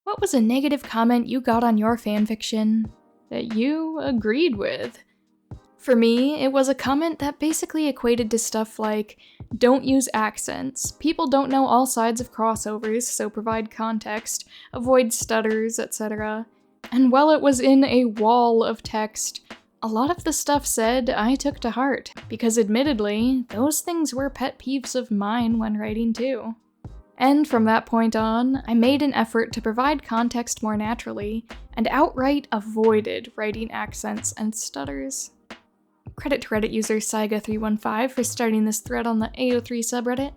What was a negative comment you got on your fanfiction that you agreed with? For me, it was a comment that basically equated to stuff like, don't use accents, people don't know all sides of crossovers, so provide context, avoid stutters, etc. And while it was in a wall of text, a lot of the stuff said I took to heart, because admittedly, those things were pet peeves of mine when writing too. And from that point on, I made an effort to provide context more naturally, and outright avoided writing accents and stutters. Credit to Reddit user Saiga315 for starting this thread on the AO3 subreddit.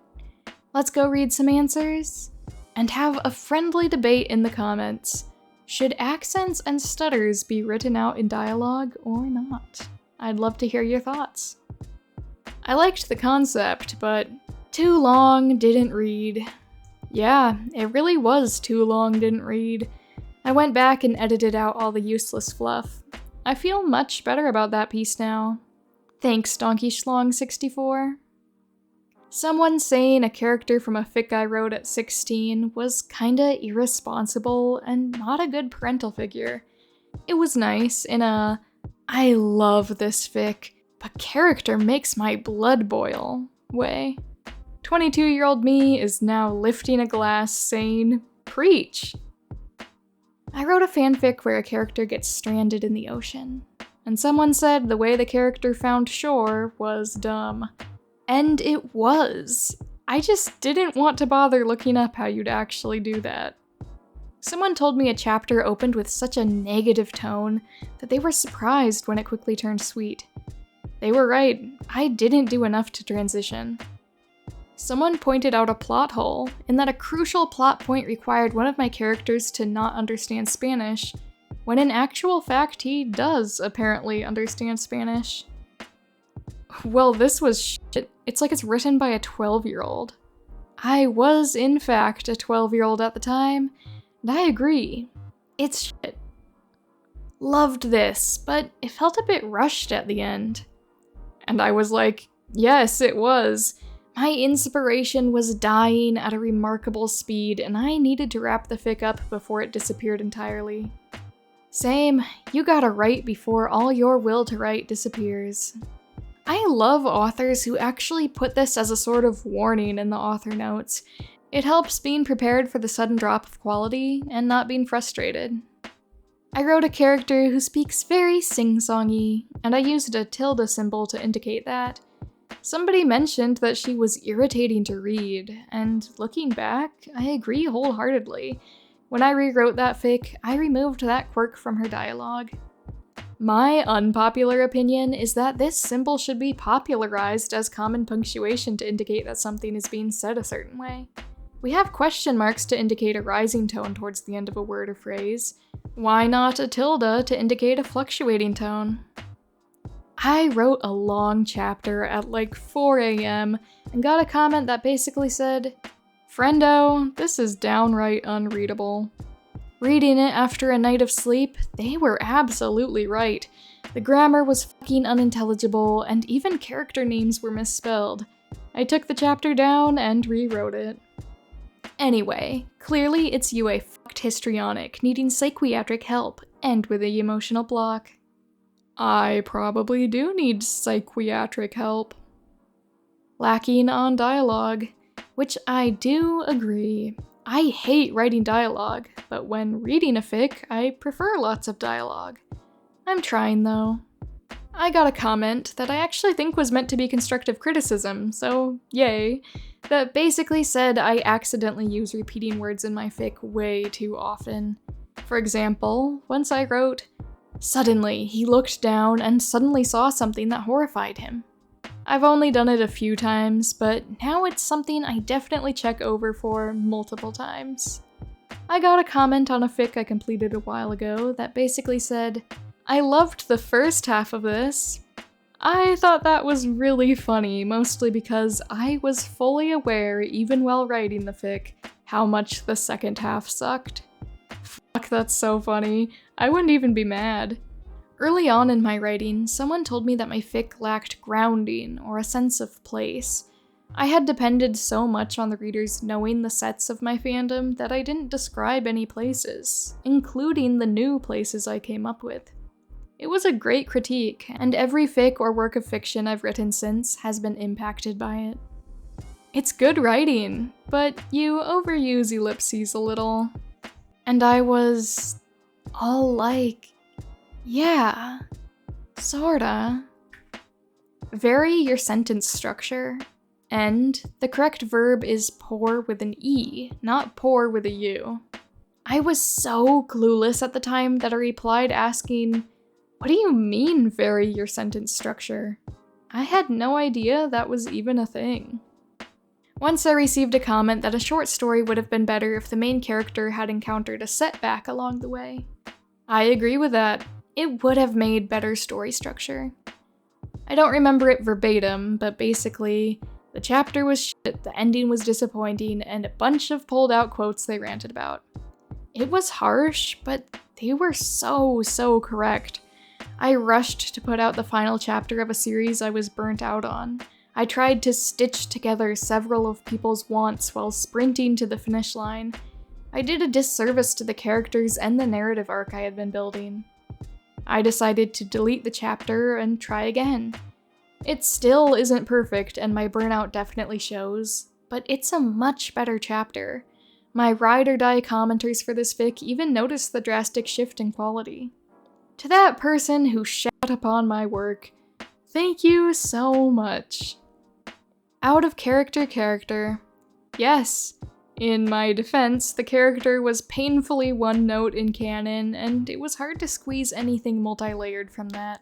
Let's go read some answers, and have a friendly debate in the comments. Should accents and stutters be written out in dialogue or not? I'd love to hear your thoughts. I liked the concept, but too long, didn't read. Yeah, it really was too long, didn't read. I went back and edited out all the useless fluff. I feel much better about that piece now. Thanks, DonkeySchlong64. Someone saying a character from a fic I wrote at 16 was kinda irresponsible and not a good parental figure. It was nice in a, I love this fic, but character makes my blood boil way. 22-year-old me is now lifting a glass saying, preach! I wrote a fanfic where a character gets stranded in the ocean, and someone said the way the character found shore was dumb. And it was. I just didn't want to bother looking up how you'd actually do that. Someone told me a chapter opened with such a negative tone that they were surprised when it quickly turned sweet. They were right, I didn't do enough to transition. Someone pointed out a plot hole, in that a crucial plot point required one of my characters to not understand Spanish, when in actual fact he does apparently understand Spanish. Well, this was shit. It's like it's written by a 12-year-old. I was, in fact, a 12-year-old at the time, and I agree. It's shit. Loved this, but it felt a bit rushed at the end. And I was like, yes, it was. My inspiration was dying at a remarkable speed, and I needed to wrap the fic up before it disappeared entirely. Same, you gotta write before all your will to write disappears. I love authors who actually put this as a sort of warning in the author notes. It helps being prepared for the sudden drop of quality and not being frustrated. I wrote a character who speaks very sing-songy, and I used a tilde symbol to indicate that. Somebody mentioned that she was irritating to read, and looking back, I agree wholeheartedly. When I rewrote that fic, I removed that quirk from her dialogue. My unpopular opinion is that this symbol should be popularized as common punctuation to indicate that something is being said a certain way. We have question marks to indicate a rising tone towards the end of a word or phrase. Why not a tilde to indicate a fluctuating tone? I wrote a long chapter at like 4 AM and got a comment that basically said, "Friendo, this is downright unreadable." Reading it after a night of sleep, they were absolutely right. The grammar was fucking unintelligible, and even character names were misspelled. I took the chapter down and rewrote it. Anyway, clearly it's you a fucked histrionic needing psychiatric help, and with a emotional block. I probably do need psychiatric help. Lacking on dialogue, which I do agree. I hate writing dialogue, but when reading a fic, I prefer lots of dialogue. I'm trying though. I got a comment that I actually think was meant to be constructive criticism, so yay, that basically said I accidentally use repeating words in my fic way too often. For example, once I wrote, "Suddenly, he looked down and suddenly saw something that horrified him." I've only done it a few times, but now it's something I definitely check over for multiple times. I got a comment on a fic I completed a while ago that basically said, "I loved the first half of this." I thought that was really funny, mostly because I was fully aware, even while writing the fic, how much the second half sucked. Fuck, that's so funny. I wouldn't even be mad. Early on in my writing, someone told me that my fic lacked grounding or a sense of place. I had depended so much on the readers knowing the sets of my fandom that I didn't describe any places, including the new places I came up with. It was a great critique, and every fic or work of fiction I've written since has been impacted by it. It's good writing, but you overuse ellipses a little. And I was all like, yeah, sorta. Vary your sentence structure. And the correct verb is pour with an E, not pour with a U. I was so clueless at the time that I replied asking, "What do you mean vary your sentence structure?" I had no idea that was even a thing. Once I received a comment that a short story would have been better if the main character had encountered a setback along the way. I agree with that. It would have made better story structure. I don't remember it verbatim, but basically, the chapter was shit, the ending was disappointing, and a bunch of pulled out quotes they ranted about. It was harsh, but they were so correct. I rushed to put out the final chapter of a series I was burnt out on. I tried to stitch together several of people's wants while sprinting to the finish line. I did a disservice to the characters and the narrative arc I had been building. I decided to delete the chapter and try again. It still isn't perfect, and my burnout definitely shows, but it's a much better chapter. My ride or die commenters for this fic even noticed the drastic shift in quality. To that person who shat upon my work, thank you so much. Out of character. Yes, in my defense, the character was painfully one note in canon, and it was hard to squeeze anything multi-layered from that.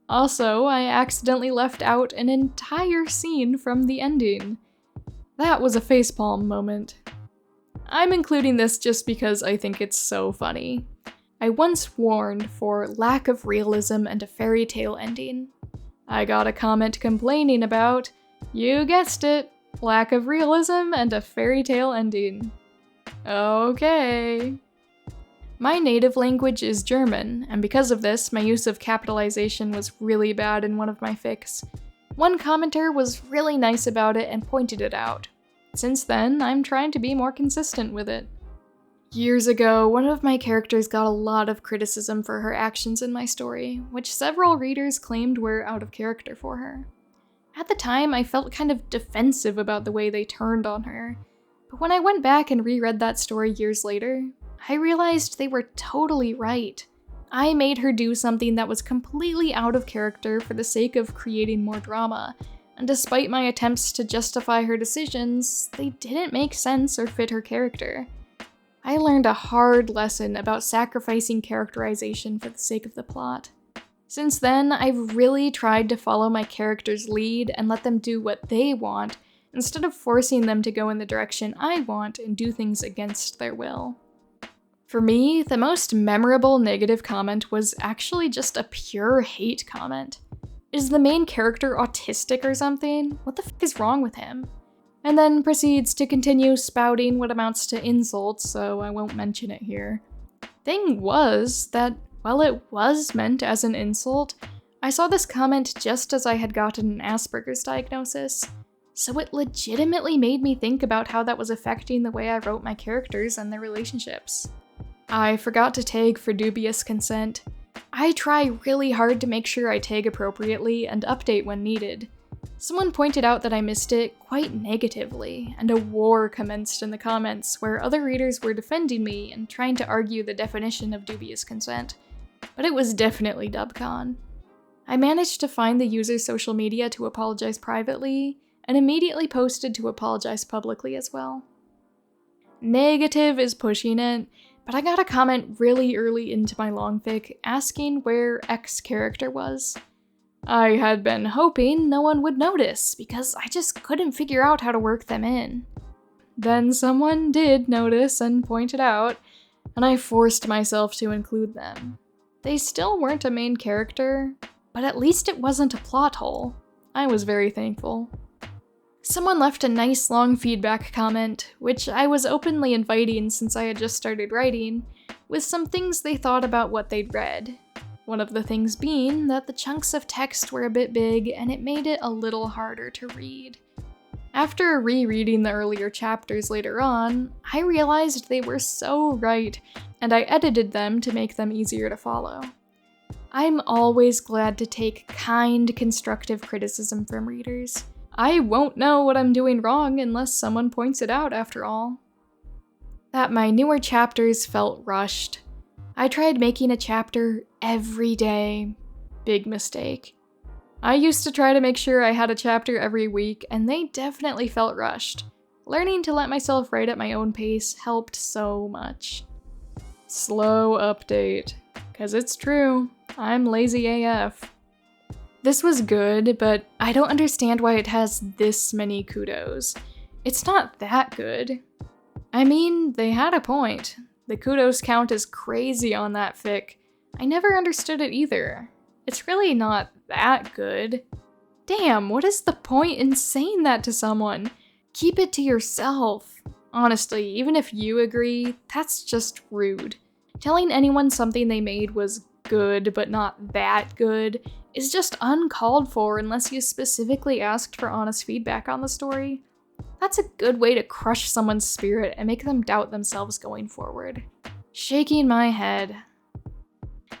Also, I accidentally left out an entire scene from the ending. That was a facepalm moment. I'm including this just because I think it's so funny. I once warned for lack of realism and a fairy tale ending. I got a comment complaining about, you guessed it, lack of realism and a fairy tale ending. Okay. My native language is German, and because of this, my use of capitalization was really bad in one of my fics. One commenter was really nice about it and pointed it out. Since then, I'm trying to be more consistent with it. Years ago, one of my characters got a lot of criticism for her actions in my story, which several readers claimed were out of character for her. At the time, I felt kind of defensive about the way they turned on her, but when I went back and reread that story years later, I realized they were totally right. I made her do something that was completely out of character for the sake of creating more drama, and despite my attempts to justify her decisions, they didn't make sense or fit her character. I learned a hard lesson about sacrificing characterization for the sake of the plot. Since then, I've really tried to follow my character's lead and let them do what they want, instead of forcing them to go in the direction I want and do things against their will. For me, the most memorable negative comment was actually just a pure hate comment. Is the main character autistic or something? What the f is wrong with him? And then proceeds to continue spouting what amounts to insults, so I won't mention it here. Thing was that, while it was meant as an insult, I saw this comment just as I had gotten an Asperger's diagnosis, so it legitimately made me think about how that was affecting the way I wrote my characters and their relationships. I forgot to tag for dubious consent. I try really hard to make sure I tag appropriately and update when needed. Someone pointed out that I missed it quite negatively, and a war commenced in the comments where other readers were defending me and trying to argue the definition of dubious consent. But it was definitely dubcon. I managed to find the user's social media to apologize privately, and immediately posted to apologize publicly as well. Negative is pushing it, but I got a comment really early into my long fic asking where X character was. I had been hoping no one would notice, because I just couldn't figure out how to work them in. Then someone did notice and pointed out, and I forced myself to include them. They still weren't a main character, but at least it wasn't a plot hole. I was very thankful. Someone left a nice long feedback comment, which I was openly inviting since I had just started writing, with some things they thought about what they'd read. One of the things being that the chunks of text were a bit big and it made it a little harder to read. After rereading the earlier chapters later on, I realized they were so right, and I edited them to make them easier to follow. I'm always glad to take kind, constructive criticism from readers. I won't know what I'm doing wrong unless someone points it out, after all. That my newer chapters felt rushed. I tried making a chapter every day. Big mistake. I used to try to make sure I had a chapter every week, and they definitely felt rushed. Learning to let myself write at my own pace helped so much. Slow update. 'Cause it's true, I'm lazy AF. This was good, but I don't understand why it has this many kudos. It's not that good. I mean, they had a point. The kudos count is crazy on that fic. I never understood it either. It's really not that good. Damn, what is the point in saying that to someone? Keep it to yourself. Honestly, even if you agree, that's just rude. Telling anyone something they made was good, but not that good, is just uncalled for unless you specifically asked for honest feedback on the story. That's a good way to crush someone's spirit and make them doubt themselves going forward. Shaking my head.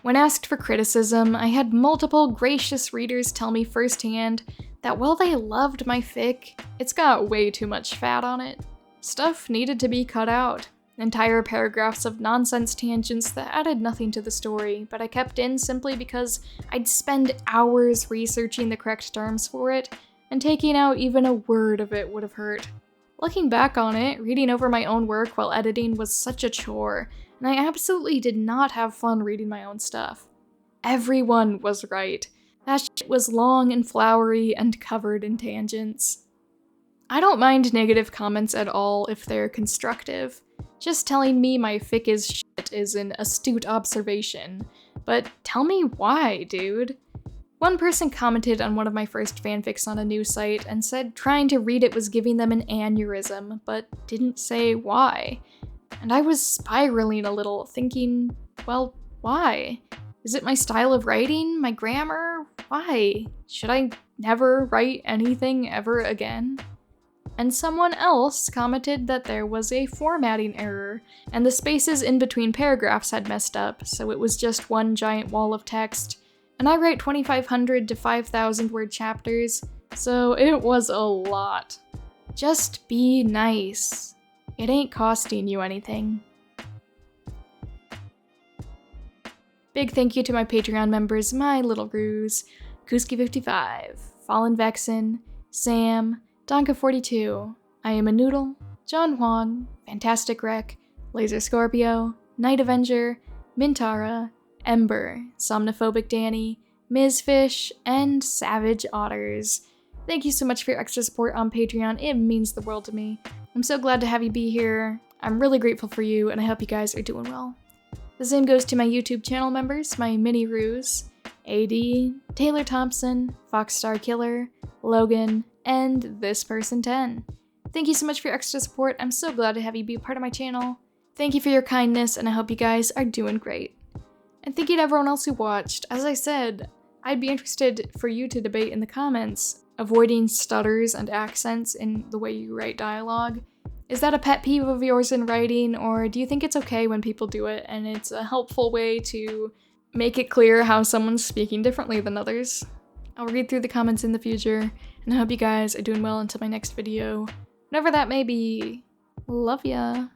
When asked for criticism, I had multiple gracious readers tell me firsthand that while they loved my fic, it's got way too much fat on it. Stuff needed to be cut out. Entire paragraphs of nonsense tangents that added nothing to the story, but I kept in simply because I'd spend hours researching the correct terms for it, and taking out even a word of it would have hurt. Looking back on it, reading over my own work while editing was such a chore, and I absolutely did not have fun reading my own stuff. Everyone was right. That shit was long and flowery and covered in tangents. I don't mind negative comments at all if they're constructive. Just telling me my fic is shit is an astute observation. But tell me why, dude. One person commented on one of my first fanfics on a news site and said trying to read it was giving them an aneurysm, but didn't say why. And I was spiraling a little, thinking, well, why? Is it my style of writing? My grammar? Why? Should I never write anything ever again? And someone else commented that there was a formatting error, and the spaces in between paragraphs had messed up, so it was just one giant wall of text. And I write 2,500 to 5,000 word chapters, so it was a lot. Just be nice. It ain't costing you anything. Big thank you to my Patreon members, My Little Ruse, Kuski55, Fallen Vexen, Sam, Donka42, I Am a Noodle, John Huang, Fantastic Wreck, Laser Scorpio, Night Avenger, Mintara, Ember, Somnophobic Danny, Ms. Fish, and Savage Otters. Thank you so much for your extra support on Patreon, it means the world to me. I'm so glad to have you be here, I'm really grateful for you, and I hope you guys are doing well. The same goes to my YouTube channel members, my mini ruse, AD, Taylor Thompson, Foxstar Killer, Logan, and This Person 10. Thank you so much for your extra support, I'm so glad to have you be a part of my channel. Thank you for your kindness, and I hope you guys are doing great. And thank you to everyone else who watched. As I said, I'd be interested for you to debate in the comments, avoiding stutters and accents in the way you write dialogue. Is that a pet peeve of yours in writing, or do you think it's okay when people do it and it's a helpful way to make it clear how someone's speaking differently than others? I'll read through the comments in the future, and I hope you guys are doing well until my next video, whatever that may be. Love ya!